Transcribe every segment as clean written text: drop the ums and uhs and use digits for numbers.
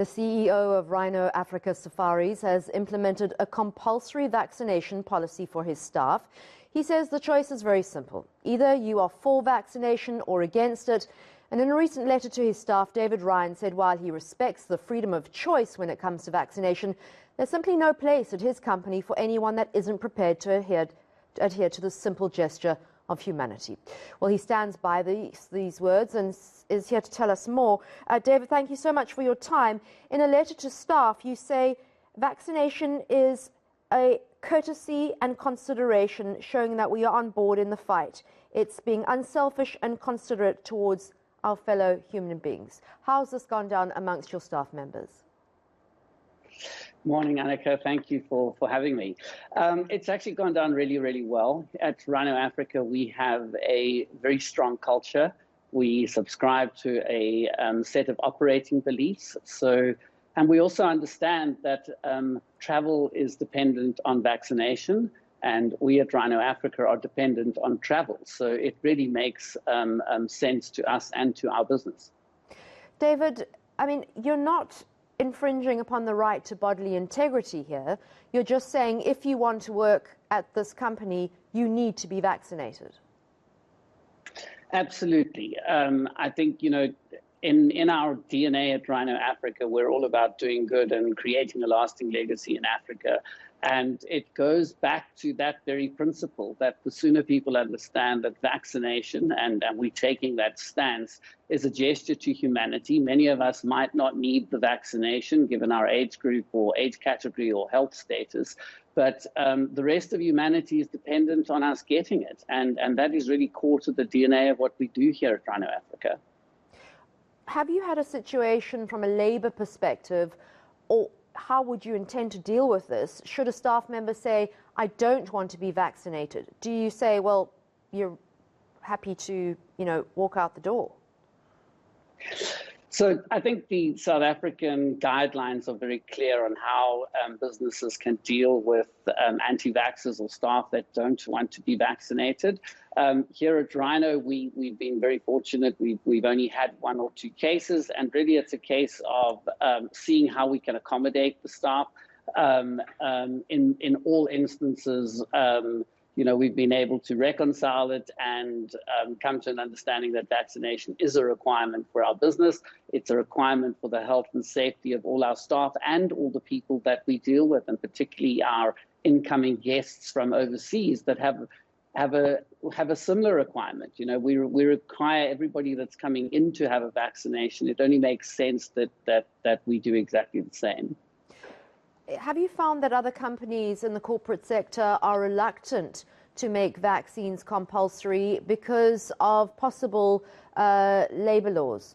The CEO of Rhino Africa Safaris has implemented a compulsory vaccination policy for his staff. He says the choice is very simple. Either you are for vaccination or against it. And in a recent letter to his staff, David Ryan said while he respects the freedom of choice when it comes to vaccination, there's simply no place at his company for anyone that isn't prepared to adhere to this simple gesture of humanity. Well, he stands by these words and is here to tell us more. David, thank you so much for your time. In a letter to staff, you say vaccination is a courtesy and consideration showing that we are on board in the fight. It's being unselfish and considerate towards our fellow human beings. How's this gone down amongst your staff members? Morning, Annika. Thank you for having me. It's actually gone down really, really well. At Rhino Africa, we have a very strong culture. We subscribe to a set of operating beliefs. And we also understand that travel is dependent on vaccination, and we at Rhino Africa are dependent on travel. So it really makes sense to us and to our business. David, I mean, you're not infringing upon the right to bodily integrity here. You're just saying if you want to work at this company, you need to be vaccinated. Absolutely. I think, you know, in our DNA at Rhino Africa, we're all about doing good and creating a lasting legacy in Africa. And it goes back to that very principle that the sooner people understand that vaccination, and we're taking that stance, is a gesture to humanity. Many of us might not need the vaccination given our age group or age category or health status, but the rest of humanity is dependent on us getting it. And that is really core to the DNA of what we do here at Rhino Africa. Have you had a situation from a labour perspective, or how would you intend to deal with this? Should a staff member say, I don't want to be vaccinated? Do you say, well, you're happy to, walk out the door? So I think the South African guidelines are very clear on how businesses can deal with anti-vaxxers or staff that don't want to be vaccinated. Here at Rhino, we've been very fortunate. We've only had 1 or 2 cases, and really it's a case of seeing how we can accommodate the staff. In all instances, we've been able to reconcile it and come to an understanding that vaccination is a requirement for our business. It's a requirement for the health and safety of all our staff and all the people that we deal with, and particularly our incoming guests from overseas that have a similar requirement. We require everybody that's coming in to have a vaccination. It only makes sense that we do exactly the same. Have you found that other companies in the corporate sector are reluctant to make vaccines compulsory because of possible labour laws?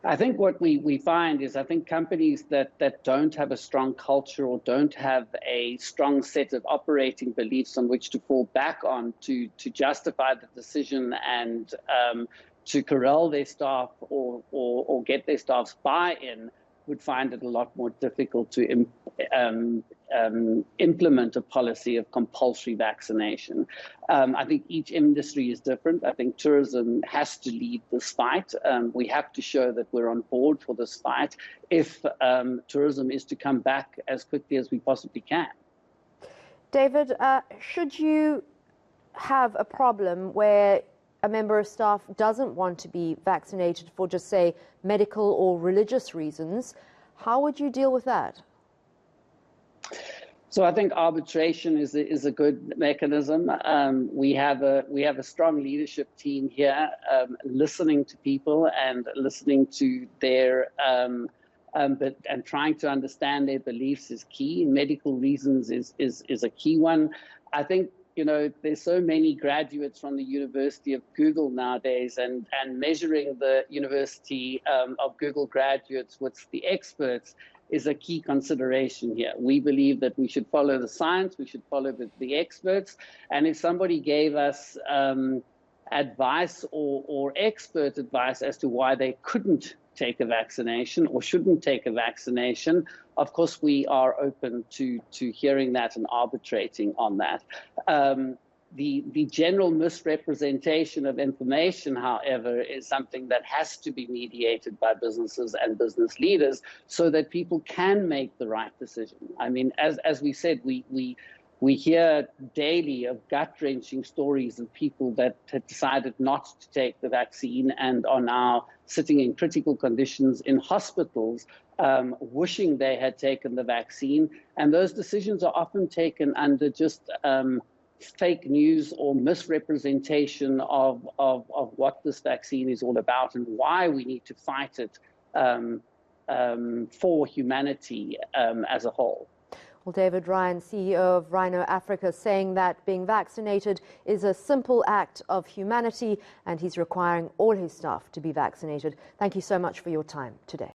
I think what we find is, I think companies that don't have a strong culture or don't have a strong set of operating beliefs on which to fall back on to justify the decision and to corral their staff or get their staff's buy-in, would find it a lot more difficult to implement a policy of compulsory vaccination. I think each industry is different. I think tourism has to lead this fight. We have to show that we're on board for this fight if tourism is to come back as quickly as we possibly can. David, should you have a problem where a member of staff doesn't want to be vaccinated for just, say, medical or religious reasons, how would you deal with that? So I think arbitration is a good mechanism. We have a strong leadership team here, listening to people and listening to their and trying to understand their beliefs is key. Medical reasons is a key one. I think, there's so many graduates from the University of Google nowadays, and measuring the University of Google graduates with the experts is a key consideration here. We believe that we should follow the science, we should follow the experts, and if somebody gave us advice or expert advice as to why they couldn't take a vaccination or shouldn't take a vaccination, of course we are open to hearing that and arbitrating on that. The general misrepresentation of information, however, is something that has to be mediated by businesses and business leaders so that people can make the right decision. I mean, as we said, we hear daily of gut-wrenching stories of people that had decided not to take the vaccine and are now sitting in critical conditions in hospitals, wishing they had taken the vaccine. And those decisions are often taken under just fake news or misrepresentation of what this vaccine is all about and why we need to fight it for humanity as a whole. Well, David Ryan, CEO of Rhino Africa, saying that being vaccinated is a simple act of humanity, and he's requiring all his staff to be vaccinated. Thank you so much for your time today.